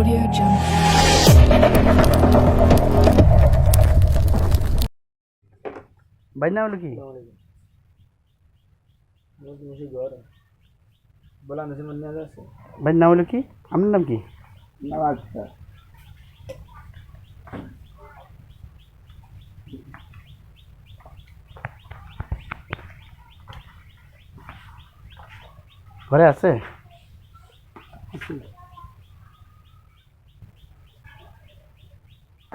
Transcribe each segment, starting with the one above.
Audio Jungle. ভাই নাম হলো কি? ভাই নাম হলো কি? আপনার নাম কি? ঘরে আছে?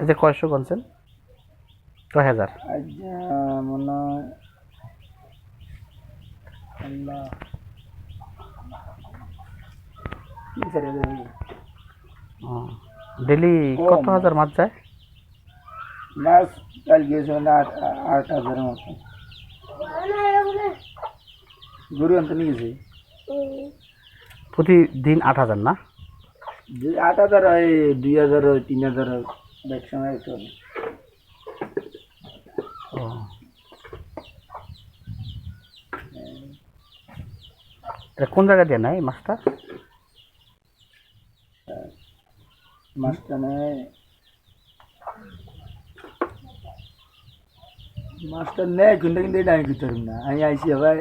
এই যে কয়শো কোনছেন? কয় হাজার? মনে হয় আল্লাহ ডেলি কত হাজার মাছ যায়? মাছ কাল গিয়েছে মানে 8,000 মতো গরু আনতে নিয়ে গেছে। প্রতিদিন 8,000 না? 8,000 হয়, 2,000 হয়, 3,000 হয়, এক সময় একটু হবে। ও এটা কোন জায়গা দিয়ে নেয় মাছটা? মাছটা নেয় কিন্তু এটা আমি করতে পারবো না। আমি আইসি আবার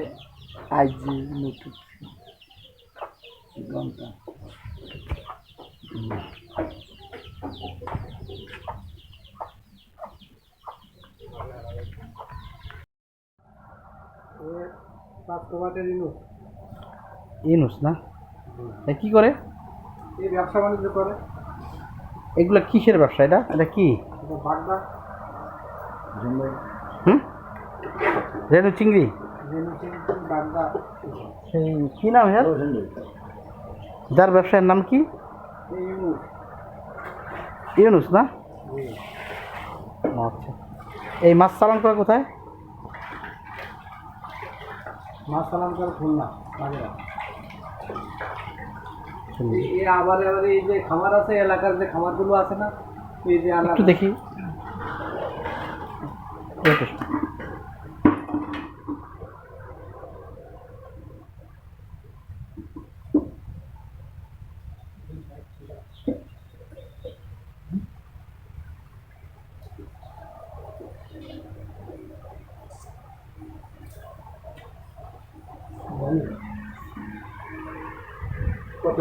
আইসি নতুন ঘন্টা ইনুস না? এ কি করে? এই ব্যবসা বাণিজ্য করে। এগুলা কিসের ব্যবসা? এটা কি? বাগদা হুম, রেনু চিংড়ি। বাগদা সেই কি নাম এর? যার ব্যবসায়ের নাম কি? ইউনুস না? ও আচ্ছা। এই মাছ চালান করে কোথায়? মাছ চালান করে খুলনা বাগেরা। আবার এই যে খামার আছে, এলাকার যে খামারগুলো আছে না, এই যে একটু দেখি। কত